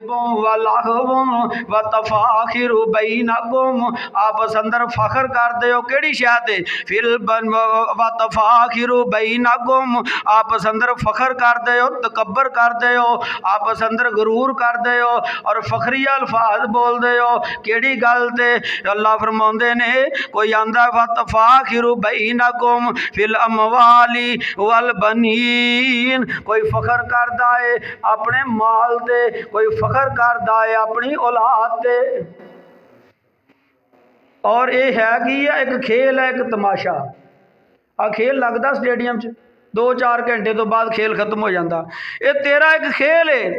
व तफाखिरु बैनकुम आपस अंदर फखर करते हो केड़ी शय ते फिल व तफाखिरु बैनकुम आपस अंदर फखर करते हो तकबर करते हो आपस अंदर गुरूर करते हो और फखरिया अल्फाज बोलते हो केड़ी गल ते अल्लाह फरमाते ने कोई आंदा व तफाखिरु बैनकुम फिल अमवाली वल बनीन कोई फखर करता है अपने माल ते कोई फखर करता है अपनी औलाद ते और ये है कि एक खेल है एक तमाशा आ खेल लगता स्टेडियम च 2-4 घंटे तो बाद खेल खत्म हो जाता ये तेरा एक खेल है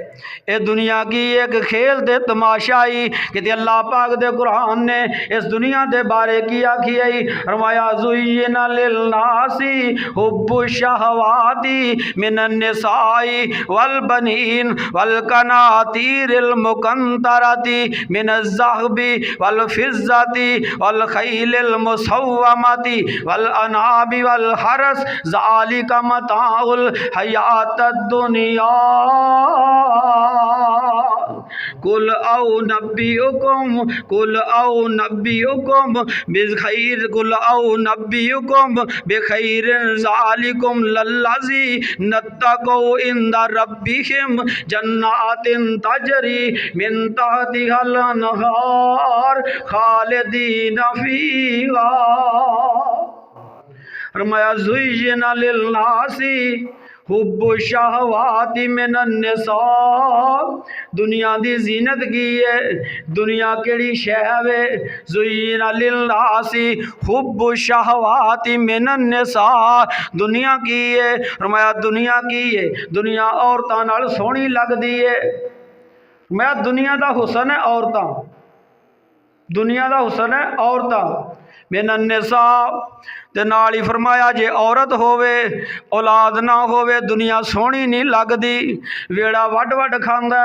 ये दुनिया की एक खेल दे तमाशा ही कि अल्लाह पाक दे कुरान ने इस दुनिया दे बारे की आखी आई फरमाया ज़ुय्यिना लिन्नासी हुब्बु शहवाती मिनन निसाई वल बनीन वल कनातीरिल मुकंतरती मिनज़ ज़हबी वल फिज़्ज़ती वल खैलिल मुसव्वमती वल अनाबी वल हरस ज़ालिका मताउल हयात दुनिया कुल औ नब्बियुकुम बिखैर कुल औ नब्बियुकुम बिखैर ज़ालिकुम लल्लज़ी नत्तक़ौ इंदा रब्बिहिम जन्नातिन तजरी मिन तहतिहल अनहार खालिदीन फीहा फरमाया ज़ुय्यिना लिन्नासी हुब्बु शहवाती मिनन निसा दुनिया दी जीनत की है दुनिया केड़ी शै वे ज़ुय्यिना लिन्नासी हुब्बु शहवाती मिनन निसा दुनिया की है फरमाया दुनिया की है दुनिया औरतां नाल सोहनी लगदी है मैं दुनिया दा हुसन है औरतां दुनिया दा हुसन है औरतां मिनन निसा ते नाल ही फरमाया जे औरत होवे औलाद ना होवे दुनिया सोहनी नहीं लगदी वेड़ा वड वड खांदा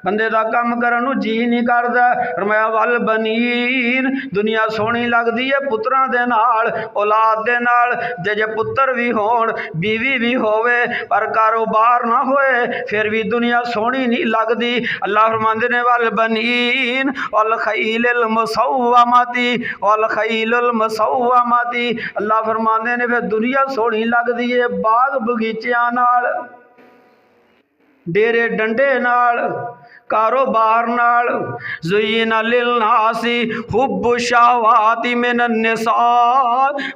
बंदे दा काम करन नूं जी नहीं करदा फरमाया वल बनीन दुनिया सोहनी लगदी है पुत्रां दे नाल औलाद दे नाल जे पुत्र भी होण बीवी भी होवे पर कारोबार ना होए फिर भी दुनिया सोहनी नहीं लगदी अल्लाह फरमांदे ने वल बनीन वल खैलिल मुसव्वमती वल खैलुल मुसव्वमती अल्लाह फरमाने ने फिर दुनिया सोहनी लगदी है बाग बगीचियां नाल डेरे डंडे नाल कारोबार नाल ज़ुय्यिना लिन्नासी हुब्बु शहवाती मिनन निसा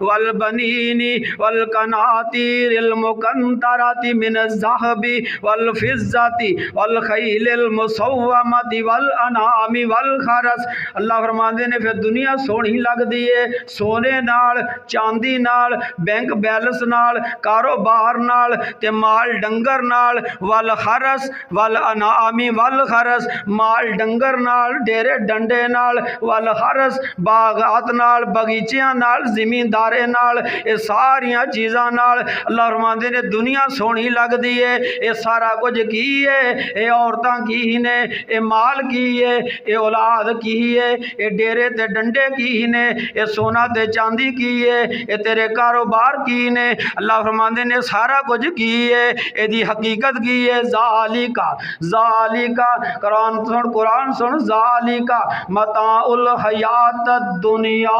वल बनीनी वल कनातीरिल मुकंतरती मिनज़ ज़हबी वल फिज़्ज़ती वल खैलिल मुसव्वमती वल अनामी वल खरस अल्लाह फरमाते ने फिर दुनिया सोहनी लगदी है सोने नाल चांदी नाल बैंक बैलेंस नाल कारोबार नाल ते माल डंगर नाल वल खरस वल अनामी वल हरस माल डंगर नाल डेरे डंडे नाल वल हरस बागात नाल बगीचियां नाल जिमींदारे नाल ये सारियां चीज़ां नाल अल्लाह फरमांदे ने दुनिया सोहनी लगदी है ये सारा कुछ की है ये औरतां की ने ये माल की है ये औलाद की है ये डेरे ते डंडे की ने ये सोना ते चांदी की है ये तेरे कारोबार की ने अल्लाह फरमांदे ने सारा कुछ की है यदी हकीकत की है ज़ालिका ज़ालिका कुरान सुन ज़ालिका मताउल हयात दुनिया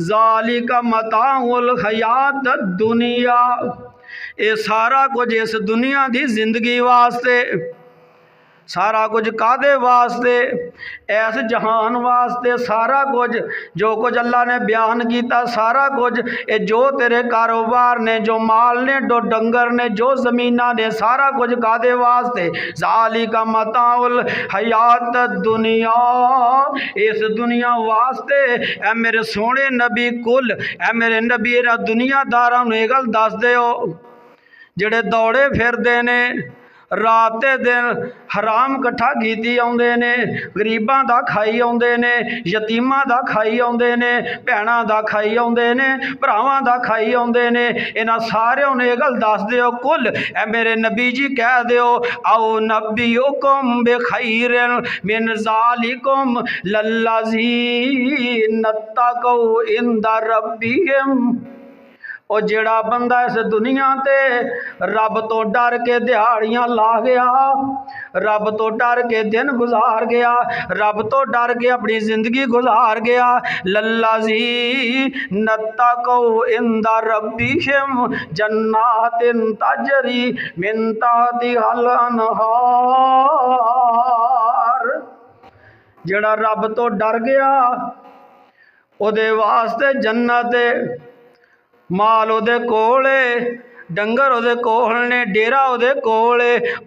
ज़ालिका मताउल हयात दुनिया ये सारा कुछ इस दुनिया की जिंदगी वास्ते सारा कुछ कादे वास्ते ऐस जहान वास्ते सारा कुछ जो कुछ अल्लाह ने बयान किया सारा कुछ ये जो तेरे कारोबार ने जो माल ने जो डंगर ने जो ज़मीना ने सारा कुछ कादे वास्ते ज़ालिका मताउल हयात दुनिया इस दुनिया वास्ते ए मेरे सोने नबी कुल ए मेरे नबी दुनियादारां नूं इह गल दस दिओ जिहड़े दौड़े फिरदे ने रात ते दिन हराम कट्ठा कीती आउंदे ने गरीबां दा खाई आउंदे ने यतीमां दा खाई आउंदे ने भैणां दा खाई आउंदे ने भरावां दा खाई आउंदे ने इन्हां सारिआं नूं इह गल दस दिओ कुल ए मेरे नबी जी कह दिओ आओ नब्बियुकुम बिखैरिन मिन ज़ालिकुम लल्लज़ीना तक़ौ इंदा रब्बिहिम ਉਹ ਜਿਹੜਾ ਬੰਦਾ इस दुनिया ते रब तो डर के दिहाड़ियां ला गया, रब तो डर के दिन गुजार गया, रब तो डर के अपनी जिंदगी गुजार गया, लल्लाजी नत्तक़ौ इंदा रब्बिहिम जन्नातिन तजरी मिन तहतिहल अनहार। जेड़ा रब तो डर गया ओदे वास्ते जन्नत माल ओदे कोल डंगर ओदे कोल ने, डेरा ओदे कोल,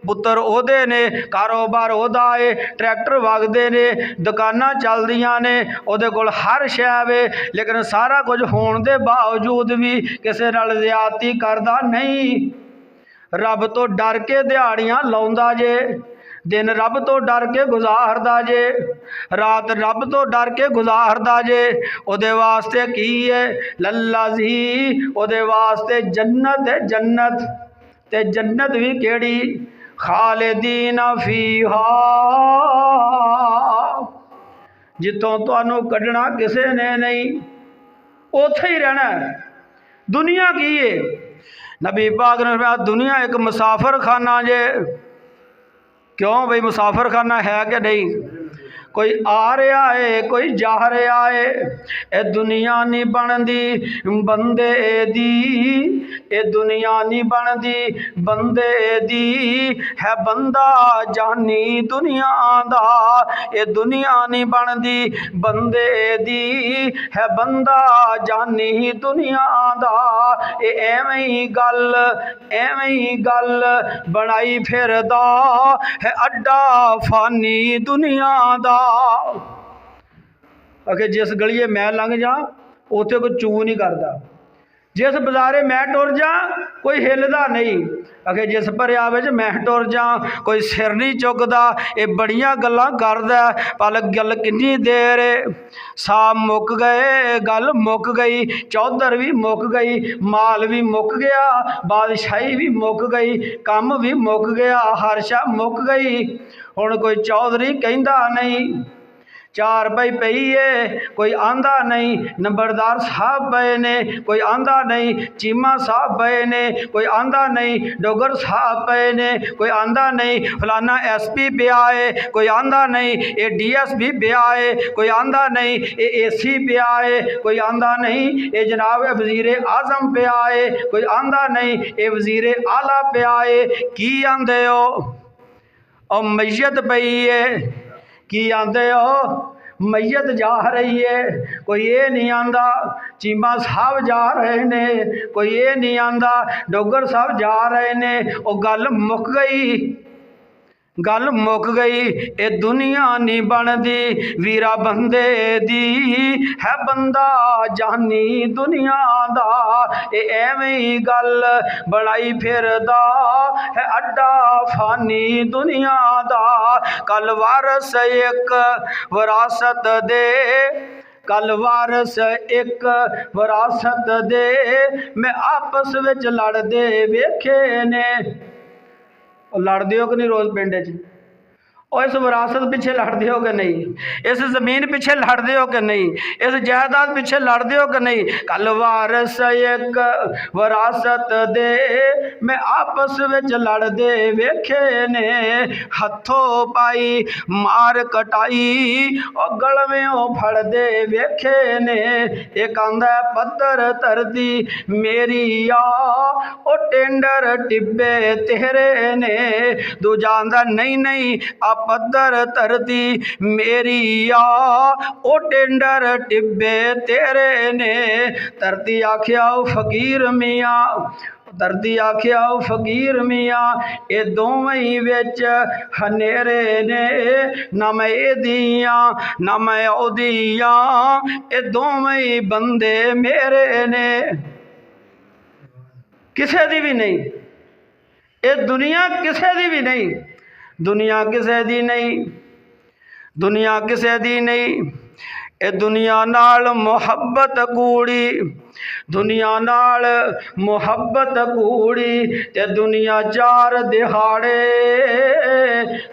पुत्तर ओदे ने, कारोबार ओदा है, ट्रैक्टर वगदे ने, दुकानां चलदियां ने, ओदे कोल हर शै वे। लेकिन सारा कुछ होने के बावजूद भी किसी नाल ज़्यादती करदा नहीं। रब तो डर के दिहाड़ियां लाउंदा जे, दिन रब तो डर के गुजारदा जे, रात रब तो डर के गुजारदा जे। ओदे वास्ते की है लल्लाजी, ओदे वास्ते जन्नत है, जन्नत ते जन्नत भी केड़ी खालिदीना फीहा, जितों तुहानू कढ़ना किसे ने नहीं, उत्थे ही रहना। दुनिया की है, नबी पाक ने फरमाया दुनिया एक मुसाफर खाना जे। क्यों भाई मुसाफर खाना है कि नहीं? कोई आ रहा है, कोई जा रहा है। ए दुनिया नहीं बनती बंदे दी, ए दुनिया नहीं बनती बंदे दी, है बंदा जानी दुनिया दा। ए दुनिया नहीं बनती बंदे दी, है बंदा जानी दुनिया दा। ए एवें ही गल बनाई फिरदा है अड्डा फानी दुनिया दा। आखे जिस गलिए मैं लंघ जा उत्थे कोई चू नहीं करता, जिस बाजारे मैं टुर जा कोई हिलदा नहीं। आखे जिस भरिया विच मैं टुर जा कोई सिर नहीं चुकदा। ये बड़ियां गल्लां करदा, पर गल किन्नी देर, साहब मुक गए, गल मुक गई, चौधर भी मुक गई, माल भी मुक गया, बादशाही भी मुक गई, काम भी मुक गया, हर शा मुक गई। हुण कोई चौधरी कहंदा नहीं, चार पाई पई है कोई आंदा नहीं, नंबरदार साहब पे ने कोई आंदा नहीं, चीमा साहब पे ने कोई आंदा नहीं, डोगर साहब पे ने कोई आंदा नहीं, फलाना SP पे आए कोई आंदा नहीं, ये DSP पे आए कोई आंदा नहीं, ये AC पे आए कोई आंदा नहीं, ये जनाब वजीर आजम पे आए कोई आंदा नहीं, ये वजीर आला पे आए। की आंदे हो? और मैयत पई है, की आंदे हो? मैयत जा रही है, कोई ये नहीं आंदा। चीमा साहब जा रहे ने, कोई ये नहीं आंदा। डोगर साहब जा रहे ने, वो गल मुक गई, गल मुक गई। ये दुनिया नहीं बनती वीरा बंदे दी, है बंदा जानी दुनिया दा। ये एवें ही गल बनाई फिरदा है अड्डा फानी दुनिया दा। कल वारस एक विरासत दे, कल वारस एक विरासत दे, मैं आपस विच लड़दे वेखे ने। लड़ते हो कि नहीं रोज़ पिंड च? और इस विरासत पिछे लड़ते हो कि नहीं? इस जमीन पिछे लड़ते हो कि नहीं? इस जायदाद पिछे लड़ते हो कि नहीं? कल वारस एक विरासत दे, मैं आपस विच लड़दे वेखे ने। हथों पाई मार कटाई, और गलवें फड़दे वेखे ने। एक आंदा पत्थर धरती मेरी आ, ओ टेंडर टिब्बे तेरे ने। दूजा आंदा नहीं नहीं पत्थर धरती मेरी आ, ओ टेंडर टिब्बे तेरे ने। धरती आख्या फकीर मियाँ, धरती आख्या फकीर मियाँ, ये दोवें विच हनेरे ने। ना मैं एदियां ना मैं ओदियां, ये दोवें बंदे मेरे ने। किसे दी भी नहीं, ये दुनिया किसे दी भी नहीं, दुनिया किसे दी नहीं, दुनिया किसे दी नहीं। ए दुनिया नाल मुहब्बत कूड़ी, दुनिया नाल मुहब्बत कूड़ी, ते दुनिया चार दिहाड़े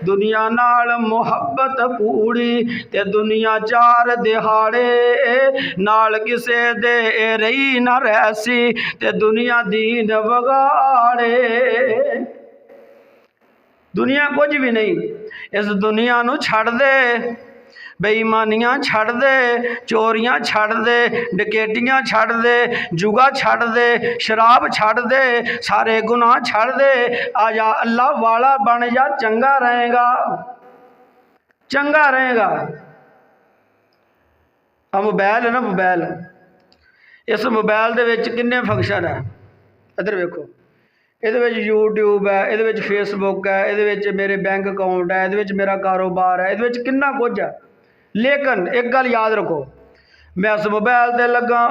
दुनिया नाल मुहब्बत पूरी ते दुनिया चार दिहाड़े नाल किसे दे रही ना रहसी ते दुनिया दीन वगाड़े। दुनिया कुछ भी नहीं, इस दुनिया नू छड़ दे, बेईमानियां छड़ दे, चोरियां छड़ दे, डकैतियां छड़ दे, जुआ छड़ दे, शराब छड़ दे, सारे गुनाह छड़ दे, आजा अल्लाह वाला बन जा, चंगा रहेगा, चंगा रहेगा। आ मोबाइल है ना, मोबाइल, इस मोबाइल दे विच किन्ने फंक्शन है, इधर वेखो, ये यूट्यूब है, ये फेसबुक है, ये मेरे बैंक अकाउंट है, ये मेरा कारोबार है, ये किन्ना कुछ है। लेकिन एक गल याद रखो, मैं इस मोबाइल ते लगा,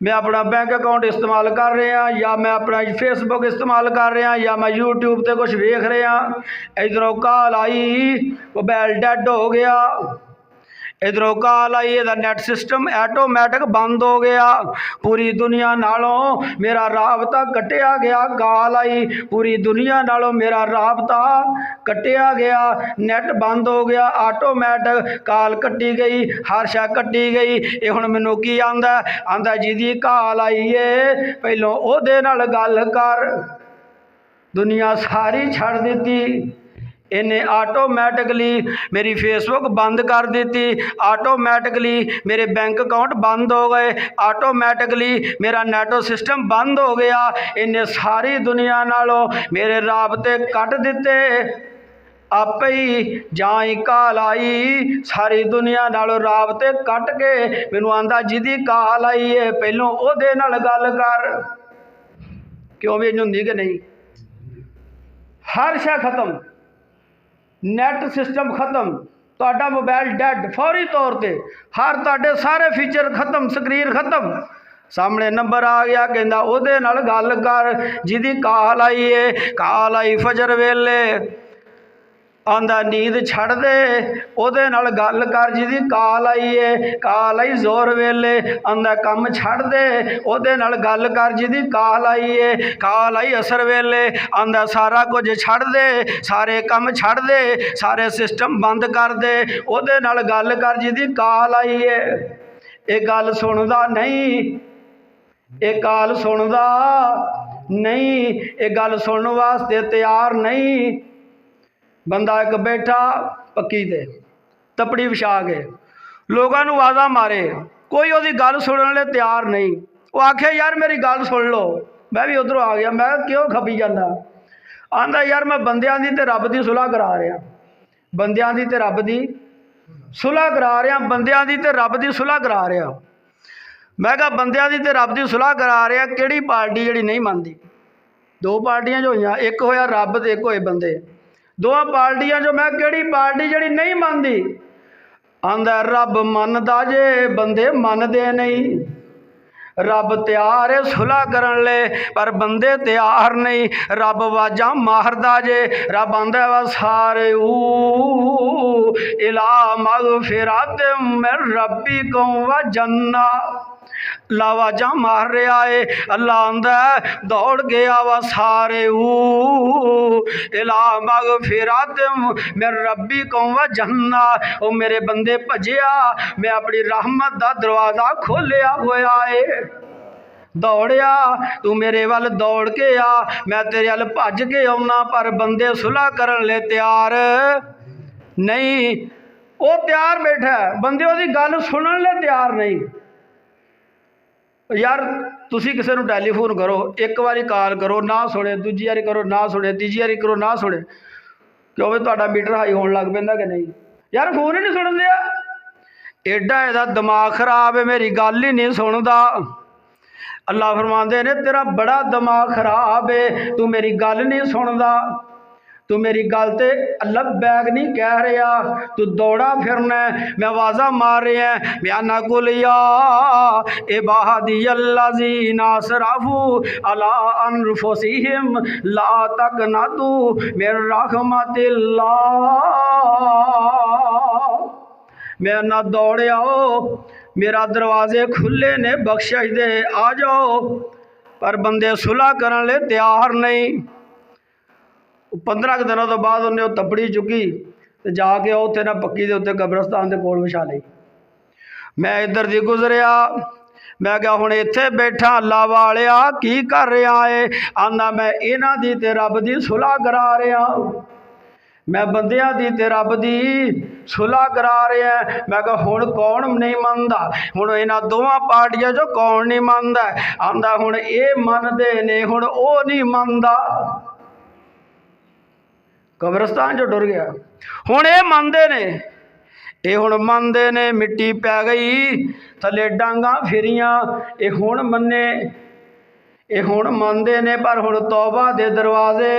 मैं अपना बैंक अकाउंट इस्तेमाल कर रहा, या मैं अपना फेसबुक इस्तेमाल कर रहा, या मैं यूट्यूब ते कुछ वेख रहा, इधरों कॉल आई, मोबाइल डेड हो गया, इधरों कॉल आई, इहदा नैट सिस्टम ऐटोमैटिक बंद हो गया, पूरी दुनिया नालों मेरा राबता कटिया गया, कॉल आई, पूरी दुनिया नालों मेरा राबता कटिया गया, नैट बंद हो गया, ऑटोमैटिक कॉल कट्टी गई, हर शै कट्टी गई। ये हुण मैनूं की आंदा, आंदा जिहदी कॉल आई है पहलों ओहदे नाल गल कर। दुनिया सारी छड़ दित्ती, इन्हें ऑटोमैटिकली मेरी फेसबुक बंद कर दी, ऑटोमैटिकली मेरे बैंक अकाउंट बंद हो गए, ऑटोमैटिकली मेरा नेटो सिस्टम बंद हो गया, इन्हें सारी दुनिया नालों मेरे राबते कट दिते। आप ही जाई कॉल आई, सारी दुनिया नालों राबते कट के मैनूं आंदा जिहदी कॉल आई है पहलों ओहदे नाल गल कर। क्यों भी इंज हुंदी कि नहीं? हर शै खत्म, नैट सिस्टम खत्म, तुहाडा मोबाइल डैड फौरी तौर पर, हर तुहाडे सारे फीचर खत्म, स्क्रीन खत्म, सामने नंबर आ गया, कहंदा ओहदे नाल गल कर जिहदी कॉल आई है। कॉल आई फजर वेले, आंदा नींद छड़ दे, ओहदे नाल गल कर जिहदी कॉल आई है। कॉल आई जोर वेले, आंदा कम छड़ दे, ओहदे नाल गल कर जिहदी कॉल आई है। कॉल आई असर वेले, आंदा सारा कुछ छड़ दे, सारे कम छड़ दे, सारे सिस्टम बंद कर दे, ओहदे नाल गल कर जिहदी कॉल आई है। ये गल सुनदा नहीं, ये कॉल सुनदा नहीं, ये गल सुनने वास्ते तैयार नहीं। बंदा एक बैठा पक्की ते तपड़ी विछा के लोगों नूं आवाज़ा मारे, कोई उहदी गल सुनने लई तैयार नहीं। वो आखे यार मेरी गल सुन लो, मैं भी उधरों आ गया, मैं क्यों खपी जाना। आंदा यार मैं बंदियां दी ते रब दी सुलह करा रहा, बंदियां दी ते रब दी सुलह करा रहा, बंदियां दी ते रब दी सुलह करा रहा। मैं कहा बंदियां दी ते रब दी सुलह करा रहा, किहड़ी पार्टी जिहड़ी नहीं मनदी? दो पार्टियां जो होईयां, एक होया रब ते एक होए बंदे, दो पार्टियां जो। मैं किहड़ी पार्टी जिहड़ी नहीं मनदी? आंदा रब मनदा जे, बंदे मनदे नहीं। रब तैयार है सुलह करन ले, पर बंदे तैयार नहीं। रब आवाज़ां मारदा जे, रब आंदा वा सारे इला मगफिरत मिन रब्बिकुम व जन्नत। लावाजा मार रहा है, अल्लाह आंदा दौड़ गया वा सारे इला मगफिरत मिन रब्बिकुम व जन्नत। ओ मेरे बंदे भजिया, मैं अपनी रहमत दा दरवाज़ा खोलिया होया है। दौड़िया तू मेरे वाल दौड़ के आ, मैं तेरे वाल भज के आना, पर बंदे सुलह करन ले तैयार नहीं। वो तैयार बैठा है, बंदे उसकी गल सुनने ले तैयार नहीं। यार तुसी किसी को टैलीफोन करो, एक बारी कॉल करो ना सुने, दूजी बारी करो ना सुने, तीजी बारी करो ना सुने, क्यों भी तुहाडा मीटर हाई होने लग पैंदा कि नहीं? यार फोन ही नहीं सुन दिया, एडा इहदा दिमाग खराब है, मेरी गल ही नहीं सुनदा। अल्लाह फरमांदे ने तेरा बड़ा दिमाग खराब है, तू मेरी गल नहीं सुनदा, तू मेरी गल ते लब्बैक नहीं कह रहा, तू दौड़ा फिरना। मैं आवाज़ा मार रहा है, बयाना कुलिया इबादी अल्लज़ीना असरफू अला अनफुसिहिम ला तकनतू मिन रहमतिल्लाह। मैं ना दौड़े आओ, मेरा दरवाजे खुले ने, बख्शिश दे आ जाओ, पर बंदे सुलह करने ले तैयार नहीं। 15 ਦਿਨਾਂ ਤੋਂ ਬਾਅਦ ਉਹਨੇ ਉਹ ਤਪੜੀ ਚੁੱਕੀ ਤੇ ਜਾ ਕੇ ਉੱਥੇ ਨਾ ਪੱਕੀ ਦੇ ਉੱਤੇ ਕਬਰਸਤਾਨ ਦੇ ਕੋਲ ਵਿਛਾ ਲਈ। ਮੈਂ ਇੱਧਰ ਦੀ ਗੁਜ਼ਰਿਆ, मैं क्या हुण इत्थे बैठा अल्लाह वालिया की कर रहा है? आंदा मैं इन्हां दी ते रब दी सुलह करा रहा, मैं बंदियां दी ते रब दी सुलह करा रहा है। मैं कहा हुण कौन नहीं मनदा? हुण इन्हां दोवां पार्टियां चों कौन नहीं मनदा? आंदा हुण ये मनदे ने, हुण ओ नहीं मनदा। कब्रिस्तान चों टुर गया। हुण ये मनदे ने, ये हुण मनदे ने। मिट्टी पै गई थले, डांगा फिरियां, ये हुण मन्ने, ये हुण मनदे ने। पर हुण तौबा दे दरवाजे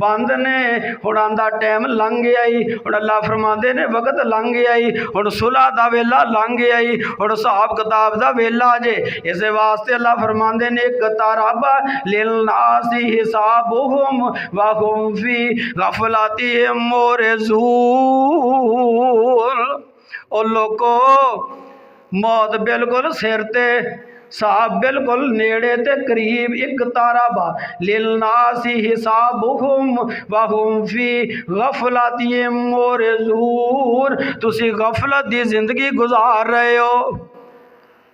बंद ने। हुण आंदा टाइम लंघ गया ही। हुण अल्लाह फरमांदे ने वक्त लंघ गया ही, हुण सुलह दा वेला लंघ गया ही, हुण हिसाब किताब दा वेला जे। इस वास्ते अल्लाह फरमांदे ने इक़्तरब लिन्नासी हिसाबुहुम व हुम फी गफलतिहिम मुरज़ून। ओ लोको मौत बिल्कुल सिर ते, साहब बिल्कुल नेड़े ते करीब। इक़्तरब लिन्नासी हिसाबुहुम व हुम फी गफलतिहिम मुरज़ून। तुसी गफलत दी जिंदगी गुजार रहे हो।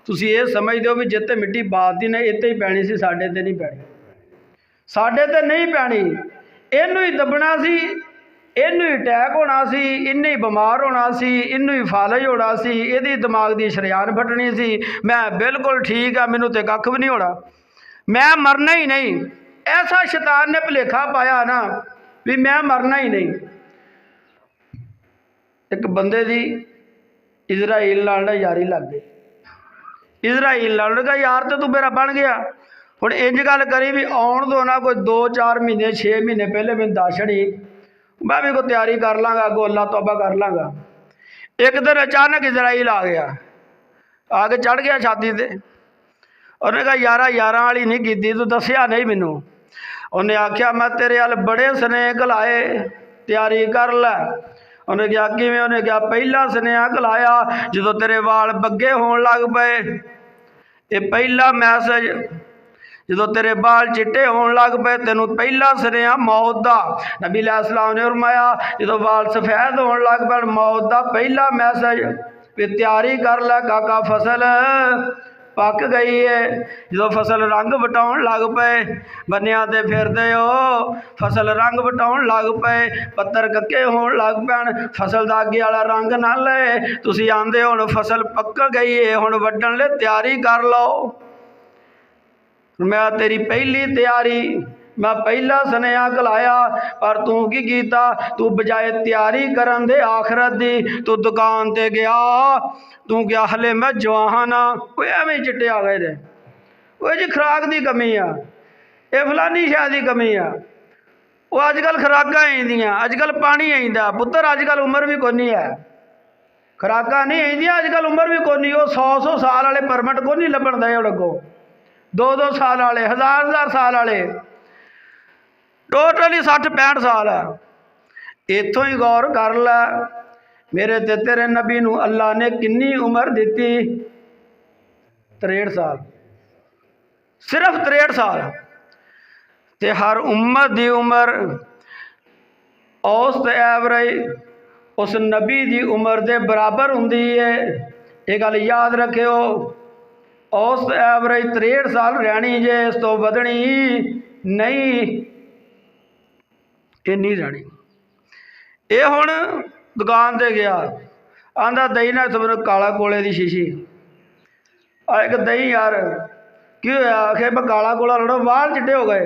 तुसी ये समझदे हो भी जिते मिट्टी बाती ने इत्ते ही पैनी सी, साडे ते नहीं पैनी, साडे ते नहीं पैनी। इनू ही दबना सी, इनू ही अटैक होना सी, इन्ने ही बीमार होना सी, इनू ही फालज होना सी, इहदी दिमाग की शरियान फटनी सी। मैं बिल्कुल ठीक है, मैनू तो कख भी नहीं होना, मैं मरना ही नहीं। ऐसा शैतान ने भुलेखा पाया ना भी मैं मरना ही नहीं। एक बंदे दी इजराइल नाल यारी लग गई। इजराइल नाल कहा यार तो तू मेरा बन गया। हुण इंज गल करी भी आउण दो ना, कोई 2-4 महीने 6 महीने पहले मैनूं दस छड़ी, मैं भी कोई तैयारी कर लाँगा, अगों अल्लाह तौबा कर लाँगा। एक दिन अचानक इजराइल आ गया, आके चढ़ गया छाती ते। उन्हें कहा यारा यारां वाली नहीं कीती, तू दसिया नहीं मैनू। उन्हें आख्या मैं तेरे अल बड़े स्नेह घलाए, तैयारी कर लै। उन्हें क्या किवें? उन्हें क्या पहला स्नेहा घलाया जो तेरे वाल बग्गे होण लग पे, ये पहला मैसेज। जो तेरे बाल चिट्टे होने लग पे, तेनों पहला सुनिया मौत का। नबी अलैहिस्सलाम ने फरमाया जो बाल सफेद होने लग पे, मौत का पहला मैसेज भी तैयारी कर लै काका, फसल पक गई है। जो फसल रंग वटाउण लग पे, बनिया ते फिरदे हो, फसल रंग वटाउण लग पे, पत्तर कक्के होण लग पैण, फसल दा अगे वाला रंग ना ले, तुसीं आंदे हुण फसल पक गई है, हुण वड्डण लई तैयारी कर लो। मैं तेरी पहली तैयारी, मैं पहला सुनेहा घलाया, पर तू की कीता? तू बजाए तैयारी करन दे आखरत दी, तू दुकान ते गया, तू क्या हले मैं जवान हाँ, कोई एवें चिट्टे आ गए थे, वो जी खुराक की कमी आ, ये फलानी शायद की कमी आ। वो अजकल खुराकां आईंदियां, अजकल पानी आईंदा पुत्तर, अजकल उम्र भी कोनी है, खुराकां नहीं आईंदियां अजकल, उम्र भी कोनी। वो 100-100 साल वाले परमट को नहीं लभण दे, अगों 2-2 साल वाले, 1000-1000 साल वाले, टोटली 60-65 साल है। इतों ही गौर कर लै, मेरे ते तेरे नबी नूं अल्लाह ने किन्नी उम्र दी? 63 साल, सिर्फ 63 साल। ते हर उम्मत की उम्र औसत एवरेज उस नबी की उम्र के बराबर हुंदी है। ये गल याद रखियो, औसत एवरेज 63 साल रहनी जे, इस तो वधनी नहीं, इन्नी रहनी। ये हुण दुकान ते गया, आंदा दही ना इत्थों मैनूं काला कोले की शीशी। एक दही यार की होया? आखे मैं काला कोला लड़ो, वाल चिट्टे हो गए।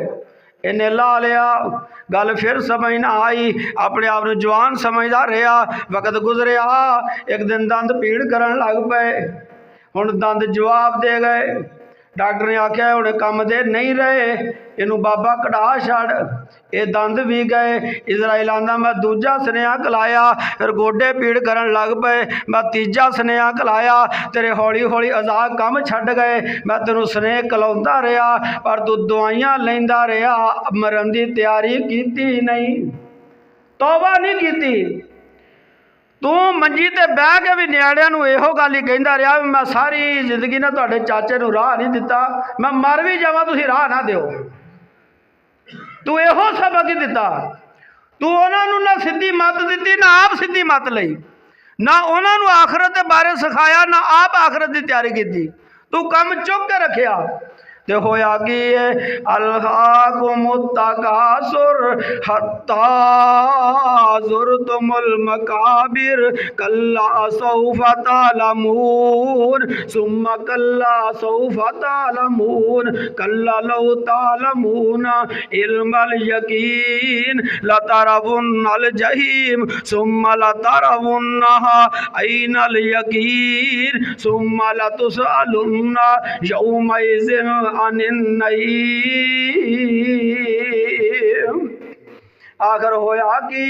इन्हें ला लिया, गल फिर समझ ना आई, अपने आप को जवान समझदा रहा। वक्त गुजरिया, एक दिन दंद पीड़ करन लग पे, हुण दंद जवाब दे गए। डॉक्टर ने आख्या हुण काम दे नहीं रहे, इनू बाबा कढ़ा छड़, ये दंद भी गए। इजराइल आंदा मैं दूजा सुनेहा घलाया, फिर गोडे पीड़ करन लग पे, मैं तीजा सुनेहा घलाया, तेरे हौली हौली अज़ा कम छड़ गए। मैं तेनू स्नेह घलाउंदा रहा, पर तू दवाइयां लैंदा रहा, मरन की तैयारी कीती नहीं, तौबा नहीं कीती। तू मंजी ते बह के भी नियाणिਆਂ ਨੂੰ ਇਹੋ ਗੱਲ ਹੀ ਕਹਿੰਦਾ ਰਿਹਾ ਵੀ मैं सारी जिंदगी ना ਤੁਹਾਡੇ ਚਾਚੇ ਨੂੰ ਰਾਹ नहीं दिता, मैं मर भी जावां तुसीं राह ना दिओ। तू इहो सबक ही दिता। तू उन्होंने ना सीधी मत दी ना आप सीधी मत लई, ना उन्होंने आखरत के बारे सिखाया ना आप आखरत की तैयारी की। तू कम चुक के रखिया ते होया की है अल्हाकुमुत्तकासुर हत्ता ज़ुरतुमुल मकाबिर कल्ला सौफा तालमून सुम्मा कल्ला सौफा तालमून कल्ला लौ तालमून इल्मल यकीन लतरवुन्नल जहीम सुम्मा लतरवुन्नहा ऐनल यकीन सुम्मा लतुसअलुन्ना यौमइज़िन अनिन्नईम। आखिर होया कि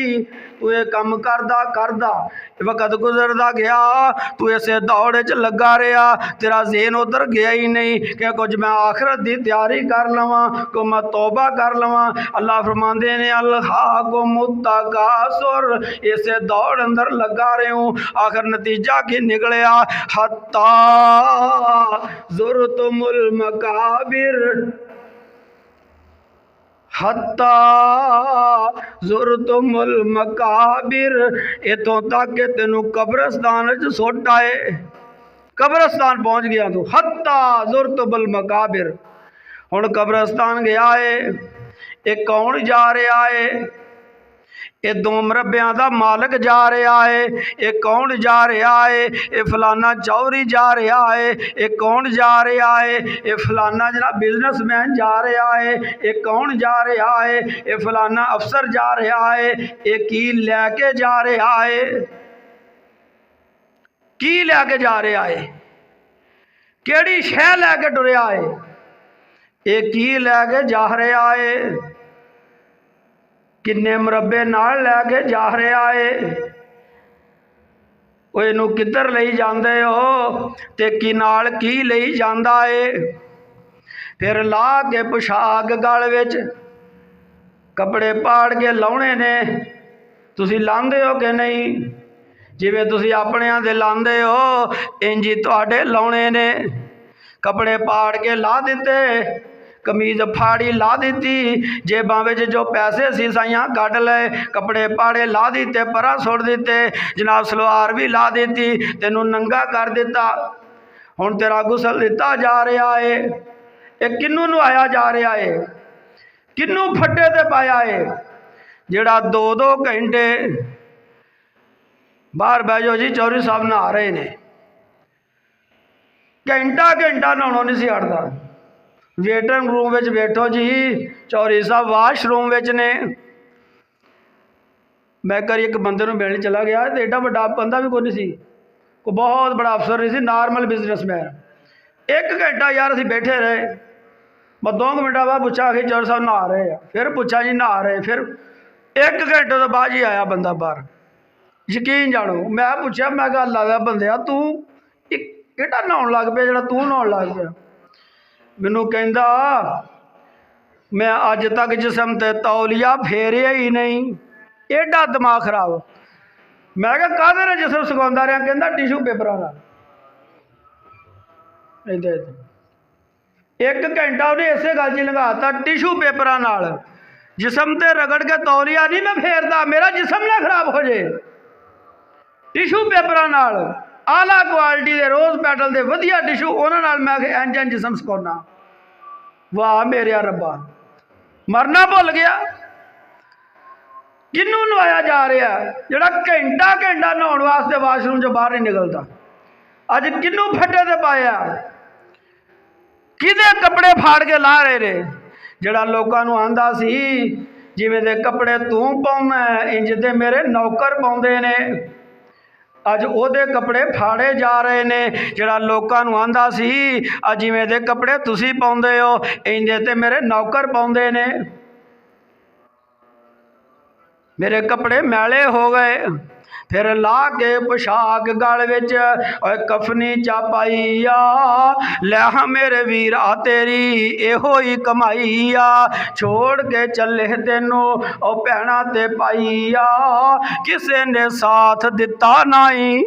तू ये कम करदा वक्त गुजरदा गया, तू इसे दौड़ च लगा रहा, तेरा ज़हन उधर गया ही नहीं कि कुछ मैं आखिरत की तैयारी कर लवां, को मैं तौबा कर लवां। अल्लाह फरमांदे ने अल्हाकुमुत्तकासुर, इसे दौड़ अंदर लगा रहे हूँ। आखिर नतीजा की निकलिया हत्ता ज़ुरतुमुल मकाबिर हत्ता ज़ुरतुमुल मकाबिर, इतों तक कि तेनू कब्रस्तान च सुट आए। कब्रस्तान पहुँच गया तू, हत्ता ज़ुरतुमुल मकाबिर। हुण कब्रस्तान गया है, ये कौन जा रहा है? ये दो मरबियां का मालिक जा रहा है। ये कौन जा रहा है? ये फलाना चौधरी जा रहा है। ये कौन जा रहा है? ये फलाना जनाब बिजनेसमैन जा रहा है। ये कौन जा रहा है? ये फलाना अफसर जा रहा है। ये की लैके जा रहा है? की लैके जा रहा है? केड़ी शह लैके टुरिया है? ये की लैके जा रहा है? किन्ने मरबे नाल लैके जा रहा है? वो इनू किधर लई जांदे हो ते की नाल की लई जांदा है? फिर ला के पोशाक गल विच कपड़े पाड़ के लाने ने, तुसी लांदे हो कि नहीं? जिवें तुसी अपनियां दे लांदे हो इंज ही तुहाडे लाने ने। कपड़े पाड़ के ला दिते, कमीज फाड़ी ला दी, जेबां विच जो पैसे सी साइयां कढ़ ले, कपड़े पाड़े ला दिते परा सुट दिते, जनाब सलवार भी ला दी, तेनू नंगा कर दिता। हुण तेरा गुसल दिता जा रहा है। ये किनू नवाया जा रहा है? किनू फट्टे ते पाया है? जिहड़ा 2-2 घंटे बाहर बह जाओ जी चौधरी साहब नहा रहे ने, घंटा नहाउणों नहीं सी हटदा। वेटिंग रूम में बैठो जी, चौधरी साहब वाशरूम में ने। मैं करी एक बंदे नूं मिलण चला गया तो एडा वड्डा बंदा भी कोई नहीं सी, कोई बहुत बड़ा अफसर नहीं सी, नॉर्मल बिजनेसमैन। 1 घंटा यार असीं बैठे रहे। मैं 2 मिनटा बाद पूछा कि चौधरी साहब नहा रहे हैं, फिर पूछा जी नहा रहे, फिर 1 घंटे तो बाद ही आया बंदा बाहर। यकीन जानो मैं पूछा, मैं गल लगदा बंदिया तू किहड़ा नहाउण लग पिया जिहड़ा तू नहाउण लग पिया? मैनू कहंदा मैं अज तक जिसम ते तौलिया फेरिया ही नहीं, एडा दिमाग खराब। मैं कहा काहदे नाल जिसम सुकाउंदा रहा? कहंदा टिशू पेपरां नाल। इदां 1 घंटा उन्हें इसे गल च लंघाता, टिशू पेपरां नाल। जिसम ते रगड़ के तौलिया नहीं मैं फेरदा, मेरा जिसम ना खराब हो जाए। टिशू पेपरां नाल आला क्वालिटी के रोज़ पेटल के वधिया टिशू उन्हां नाल मैं इंज इंज जिसम सुकाउणा। वाह मेरे रब्बा, मरना भुल गया। किनू नवाया जा रहा जिहड़ा घंटा नहाउण वास्ते वाशरूम चों बाहर नहीं निकलता? अज किनू फट्टे ते पाया? किहदे कपड़े फाड़ के ला रहे ने? जिहड़ा लोकां नूं आंदा सी जिवें दे कपड़े तू पाउणा इंज दे मेरे नौकर पाउंदे ने, अज ओहदे कपड़े फाड़े जा रहे ने। जिहड़ा लोकां नूं आंदा सी जिवें दे कपड़े तुसीं पाउंदे हो इंज ते मेरे नौकर पाउंदे ने। मेरे कपड़े मैले हो गए। फिर ला के पोशाक गल विच कफनी चा पाईया, लै मेरे वीरा तेरी एहो ही कमाईया, छोड़ के चले तेनू ओ भैणा ते पाईया, किसे ने साथ दिता नहीं।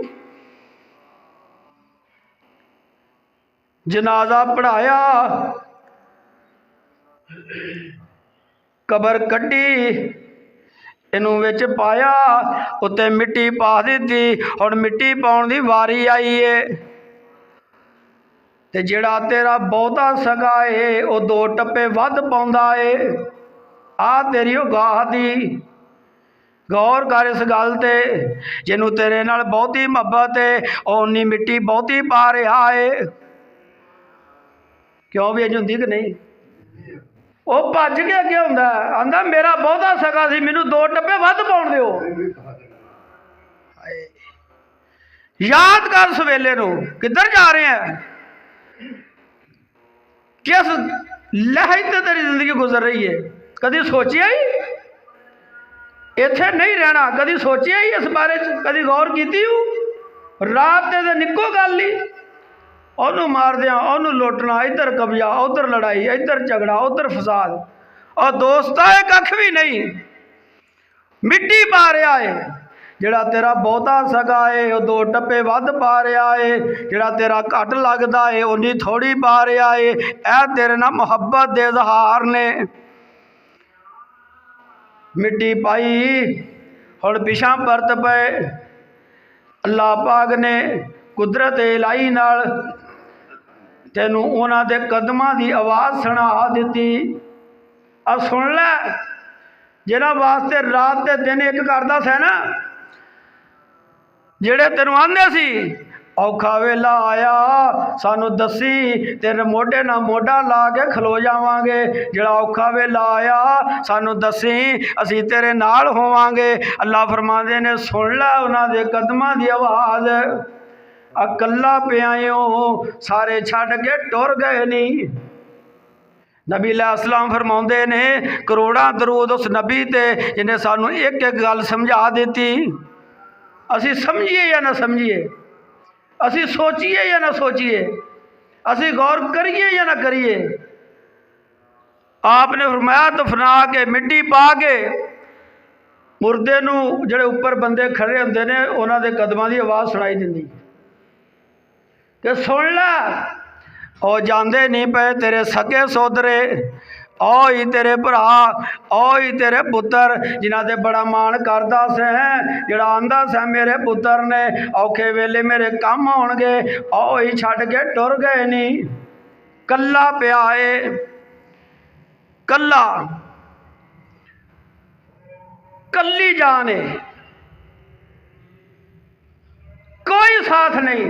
जनाजा पढ़ाया, कबर कड्डी, इनू विच पाया, उत्ते मिट्टी पा दी। हुण मिट्टी पाउण दी वारी आई है। ते जिहड़ा तेरा बहुता सगा है वो 2 टप्पे वध पाउंदा है। आ तेरी गाह दी गौर कर इस गल ते, जिन्हों तेरे नाल बहुती मुहब्बत है उन्नी मिट्टी बहुती पा रहा है। क्यों भी अज होंदी कि नहीं? वो भज के अगे हुंदा, आंदा मेरा बहुता सगा सी, मैनू 2 टप्पे वध पाउण दिओ। याद कर उस वेले नूं, किधर जा रहे हैं, किस लहज ते तेरी जिंदगी गुजर रही है। कभी सोचिया ही इत्थे नहीं रहना, कभी सोचिया ही इस बारे च, कभी गौर की हो? रात ते निक्को गल ही, ओनू मार दिया, ओनू लुटना, इधर कब्जा, उधर लड़ाई, इधर झगड़ा, उधर फसाद। और दोस्ता है कख भी नहीं, मिट्टी पा रहा है। जिहड़ा तेरा बहुता सगा है वो 2 टप्पे वध पा रहा है, जिहड़ा तेरा घट लगदा है उन्नी थोड़ी पा रहा है। ऐ तेरे नाल मुहब्बत दे इजहार ने। मिट्टी पाई, हुण पिछां परत पे। अल्लाह पाक ने कुदरत इलाही नाल तेनू उन्हां दे कदमां दी आवाज़ सुना दी। अब सुन लै, जिन्हां वास्ते रात ते दिन एक करदा सी ना, जिहड़े तेनू आंदे सी औखा वेला आया सानू दसी, तेरे मोढे नाल मोढा ला के खलो जावांगे। जिहड़ा औखा वेला आया सानू दसी, असीं तेरे नाल होवांगे। अल्लाह फरमांदे ने सुन लै उन्हां दे कदमां दी आवाज़। अकल्ला पियाओ सारे छड्ड के टुर गए नहीं। नबी अलैहिस्सलाम फरमाउंदे ने करोड़ां दरूद उस नबी ते जिन्हें सानू एक एक गल समझा दी। असी समझिए या ना समझिए, असी सोचिए या ना सोचिए, असी गौर करिए या ना करिए, आपने फरमाया दफना के मिट्टी पा के मुर्दे नू जिहड़े उपर बंदे खड़े हुंदे ने उन्हां दे कदमां दी आवाज़ सुनाई दिंदी कि सुन लै ओ जांदे नहीं पे तेरे सके सोदरे, ओ ही तेरे भरा, ओ ही तेरे पुत्र जिन्हां दे बड़ा मान करदा सै, जिहड़ा आंदा सै मेरे पुत्र ने औखे वेले मेरे काम आउणगे, ओ ही छड्ड के टुर गए नहीं। कल्ला पिया है, कल्ला, कल्ली जान है, कोई साथ नहीं,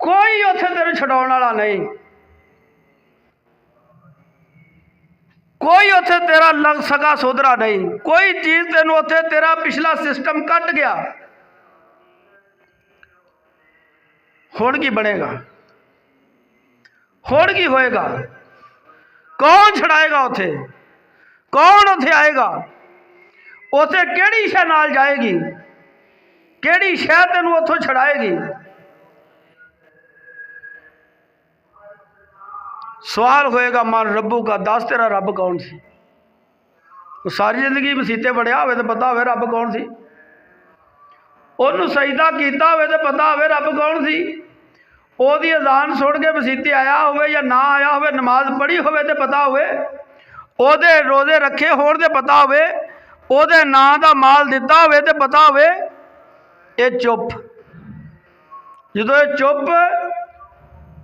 कोई उत्थे तेरे छुड़ाउण वाला नहीं, कोई उत्थे तेरा लग सका सोदरा नहीं, कोई चीज तेन उत्थे तेरा पिछला सिस्टम कट गया। हुण की बनेगा, हुण की होएगा, कौन छड़ाएगा उत्थे, कौन उत्थे आएगा, उत्थे केड़ी शह नाल जाएगी, केड़ी शह तेनू उत्थों छड़ाएगी। सवाल होएगा मन रब्बू का, दस तेरा रब कौन सी। तो सारी जिंदगी मसीते बढ़िया हो तो पता हो रब कौन सी, ओनू सजदा किया हो तो पता हो रब कौन सी, ओदी अजान सुन के मसीते आया हो या ना आया हो, नमाज पढ़ी हो तो पता हो, ओदे रोजे रखे होण ते पता हो, ओदे नां दा माल दिता हो तो पता हो। ये चुप, जो ये चुप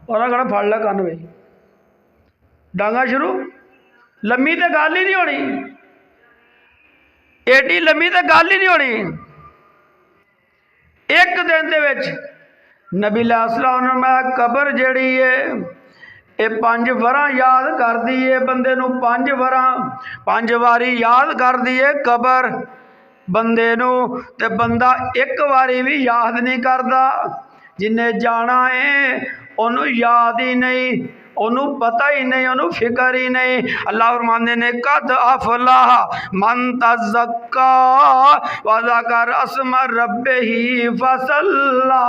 उन्हें कहना फड़ लै कन्न वे डांगा शुरू। लम्मी तो गल ही नहीं होनी, एडी लम्मी तो गल ही नहीं होनी। एक दिन दे विच नबी अलैहिस्सलाम ने मैं कबर जिहड़ी है ये 5 वरां याद करदी है बंदे नूं, 5 वरां 5 वारी याद करदी है कबर बंदे नूं, ते बंदा एक वारी भी याद नहीं करदा। जिन्हें जाना है उन्होंने याद ही नहीं, उन्होंने पता ही नहीं, उन्होंने फिक्र ही नहीं। अल्लाह फरमाते ने कद अफलाह मन तज़क्का व ज़कर अस्म रब्बिही फसल्ला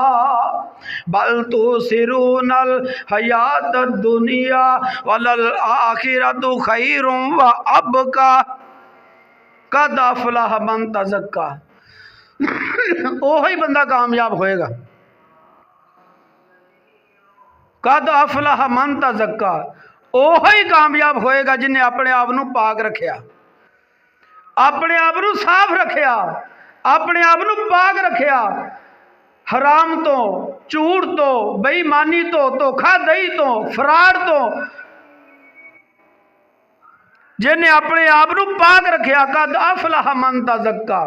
बल तुसिरूनल हयात दुनिया वलल आखिरतु खैरुम व अबका कद अफलाह मन तज़क्का। ओही बंदा कामयाब होएगा। कद अफलाह मन तज़क्का, ਉਹੀ कामयाब होएगा जिन्हें अपने आप नूं पाक रखिया, अपने आप नूं साफ रखिया, अपने आप नूं पाक रखिया हराम तो, झूठ तो, बेईमानी तो, धोखाधड़ी तो, फराड तो। जिन्हें अपने आप नूं पाक रखिया कद अफलह मन तज़क्का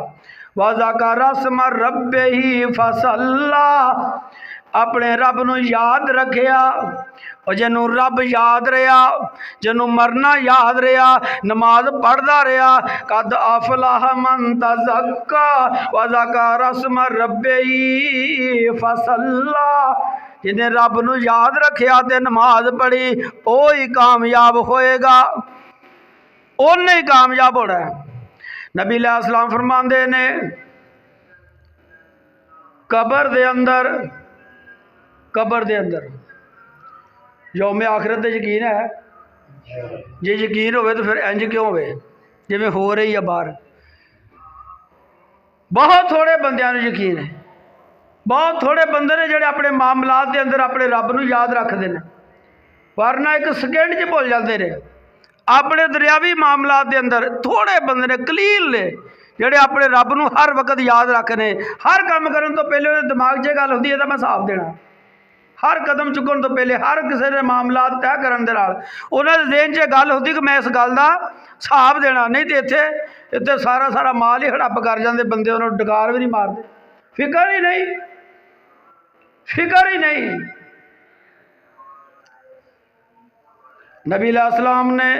व ज़करा स्म रब्बिही फसल्ला। अपने रब नूं याद रखिया और जिन्हों रब याद रहा, जिन्हों मरना याद रहा, नमाज पढ़ता रहा कद अफलाह मन तज़क्का व ज़करा स्म रब्बिही फसल्ला। जिन्हें रब नूं याद रखिया ते नमाज पढ़ी वो ही कामयाब होएगा, उन्हें ही कामयाब होना है। नबी अलैहिस्सलाम फरमाते ने कबर दे अंदर यौम आखिरत ते यकीन है? जे यकीन होवे तो फिर इंज क्यों होवे जिवें हो रही है बाहर। बहुत थोड़े बंदियां नूं यकीन है, बहुत थोड़े बंदे ने जिहड़े अपने मामलात के अंदर अपने रब नूं याद रखते हैं, वरना एक सेकेंड च भुल जाते हैं। अपने दरियावी मामलात के अंदर थोड़े बंदे ने, कलील ने जिहड़े अपने रब नूं हर वक्त याद रखने। हर काम करन तो पहले उहदे दिमाग 'च गल हुंदी है मैं हिसाब देना, हर कदम चुकन तो पहले, हर किसी ने मामलात तय करन दे नाल उन्हां दे ज़हन 'च गल हुंदी कि मैं इस गल दा हिसाब देना। नहीं तो इत्थे सारा माल ही हड़प कर जाते बंदे, उन्होंने डकार भी नहीं मारते, फिक्र ही नहीं, फिक्र ही नहीं। नबी अलैहिस्सलाम ने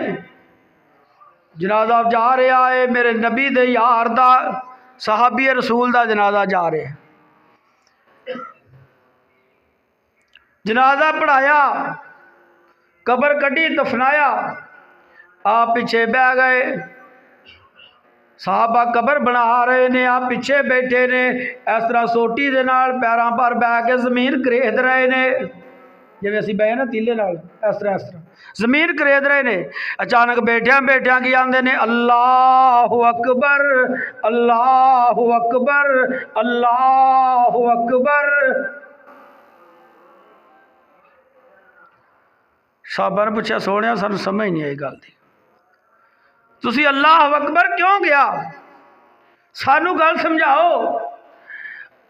जनाजा जा रहा है, मेरे नबी दे यार दा, सहाबी रसूल दा जनाजा जा रहा है। जनाजा पढ़ाया, कबर कढ़ी, दफनाया, आप पीछे बह गए। साहबा कबर बना रहे ने, आप पीछे बैठे ने, इस तरह सोटी दे नाल पैरों पर बह के जमीन करेद रहे ने, जिवें असीं बहे ना तीले नाल, इस तरह जमीन करेद रहे ने। अचानक बैठिया की आंदे ने अल्लाहु अकबर, अल्लाहु अकबर, अल्लाहु अकबर। साहबा ने पूछा सोहणिया सानू समझ नहीं आई गल दी, तुसी अल्लाह अकबर क्यों गया, सानू गल समझाओ।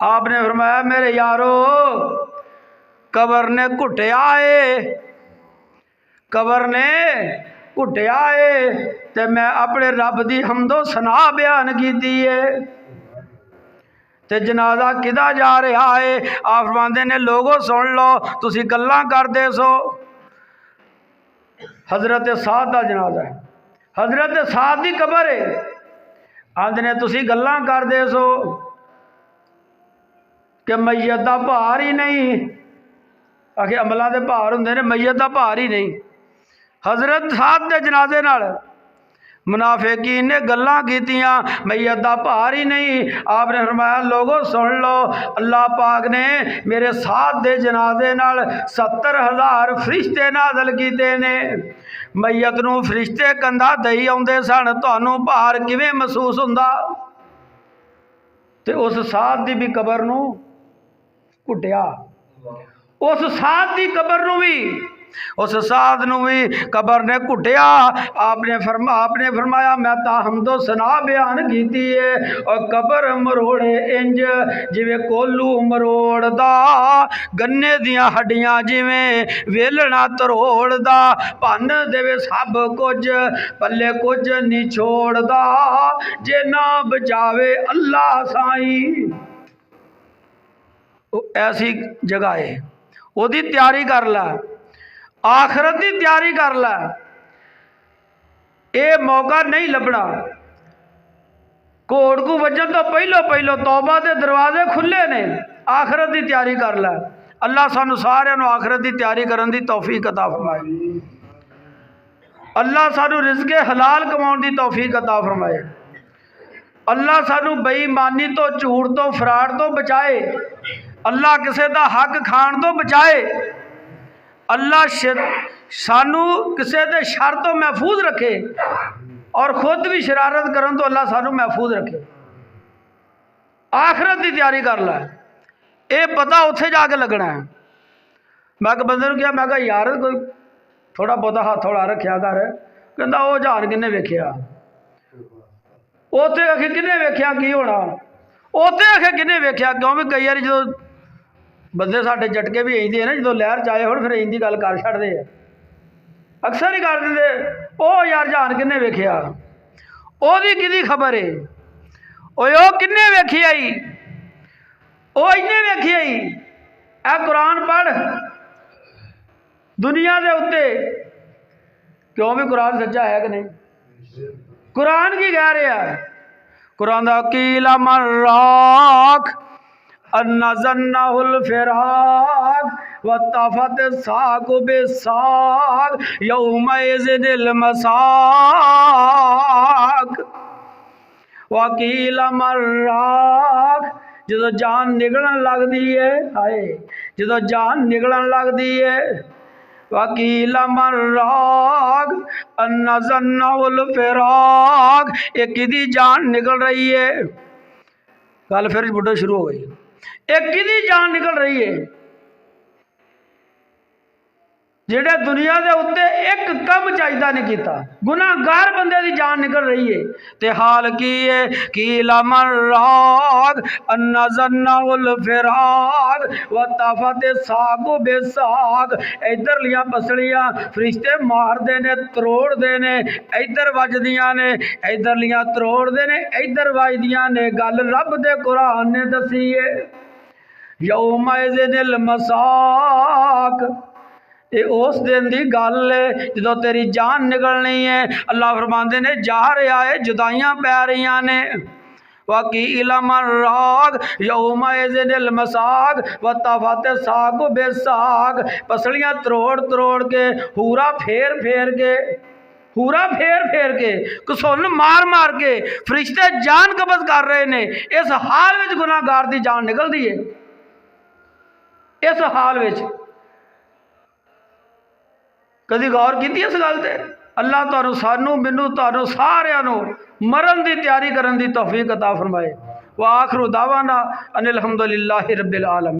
आपने फरमाया मेरे यारो कबर ने घुटिया है, कबर ने घुटिया है ते मैं अपने रब की हमदो सना बयान की है। ते जनाजा किदा जा रहा है? आप फरमाते ने लोगो सुन लो, तुसी गल्लां करदे सो। हजरत साद का जनाजा है, हजरत साद की कबर है। आंदे ने तुसी गल्लां करदे सो कि मैयत का भार ही नहीं, आखे अमलों के भार हुंदे ने, मैयत का भार ही नहीं। हजरत साद के जनाजे नाल मुनाफिकीन ने गल्लां कीतियां, मैयत का भार ही नहीं। आपने फरमाया लोगो सुन लो, अल्लाह पाक ने मेरे साथ दे जनाजे नाल 70,000 फरिश्ते नाज़िल कीते ने। मैयत नूं फरिश्ते कंधा दई आउंदे सन, तुहानूं भार किवें महसूस हुंदा? ते उस साथ दी भी कबर नूं घुटिया, उस साथ दी कबर नूं भी, उस साध नूं भी कबर ने घुटिया। आपने फरमाया मैं ता हमदो सना बयान की है, और कबर मरोड़े इंज जिवें कोलू मरोड़दा, गन्ने दियां हड्डियां जिवें वेलना तरोड़दा, भन देवे सब कुछ पल्ले कुछ नहीं छोड़दा, जे ना बचावे अल्लाह साईं। ऐसी जगह है, ओदी तैयारी कर ला, आखरत की तैयारी कर ला। ये मौका नहीं लभना, घोड़ को वजन तो पहलो तौबा के दरवाजे खुले ने, आखरत की तैयारी कर ला। अल्लाह सानू सारिਆਂ ਨੂੰ आखरत की तैयारी करने की तौफीक अता फरमाए, अल्लाह सानू रिज़्क़े हलाल कमाने की तौफीक अता फरमाए, अल्लाह सानू बेईमानी तो, झूठ तो, फराड तो बचाए, अल्लाह किसी का हक खाण तो बचाए, अल्लाह सानू किसी के शर तो महफूज रखे, और खुद भी शरारत करन तो अल्लाह सानू महफूज रखे। आखरत की तैयारी कर ला, ये पता उत्थे जाके लगना है। मैं एक बंदे नूं कहा, मैं कहा यार कोई थोड़ा बहुता हाथ हौला रखिया कर। कहता वो जहान किन्ने वेख्या, उत्थे आखे किन्ने वेख्या की होना, उत्थे आखे किन्ने वेख्या। क्यों भी कई बार जो बंदे साडे झटके भी आते हैं ना, जो लहर चाहे हो फिर इंदी गल कर छड़ते हैं, अक्सर ही कर देंगे। ओ यार जहान किन्ने वेख्या, ओदी किहदी खबर है, ओ किन्ने वेखी आई, ओ इन्ने वेखी आई। ए कुरान पढ़ दुनिया के उत्ते, क्यों भी कुरान सच्चा है कि नहीं। कुरान की कह रहा है, कुरान दा कीला मर्राक अन्नज़न्नाहुल फिराक वत्तफ़त साक़ु बिस्साक़ यौमइज़िनिल मसाक़ वकील मर्राक। जो जान निकलन लगती है, हाय जो जान निकलन लगती है, वकील मर्राक अन्नज़न्नाहुल फिराक, एक किदी जान निकल रही है। गल फिर बुढ़ो शुरू हो गई, एक किदी जान निकल रही है। जेड़े दुनिया के उत्ते एक कम चाहिदा नहीं किया, गुनाहगार बंदे की जान निकल रही है। ते हाल की है, कीला मर्राक अन्नज़न्नाहुल फिराक वत्तफ़त साक़ु बिस्साक़। इधर लिया पसलियां फरिश्ते मारते ने, तरोड़ते ने, इधर वजदियां ने, इधर लिया तरोड़ते ने, इधर वजदियां ने। गल रब दे कुरान ने दसी है, यौमइज़िनिल मसाक़। ये उस दिन की गल है जो तेरी जान निकलनी है। अल्लाह फरमाते ने जा रहा है, जुदाइयां पै रही ने। वकील मर्राक यौमइज़िनिल मसाक़ वत्तफ़त साक़ु बिस्साक़। पसलियां तरोड़ तरोड़ के, हूरा फेर फेर के, हूरा फेर फेर के, कसुन मार मार के फरिश्ते जान कबज कर रहे ने। इस हाल में गुनाहगार की जान निकलती है। इस हाल में कभी गौर की इस गल ते। अल्लाह तुहानू सानू मैनू तुहानू सारियां नू मरण की तैयारी करने की तौफीक अता फरमाए। व आखिरु दावाना अनिल हम्दुलिल्लाहि रब्बिल आलमीन।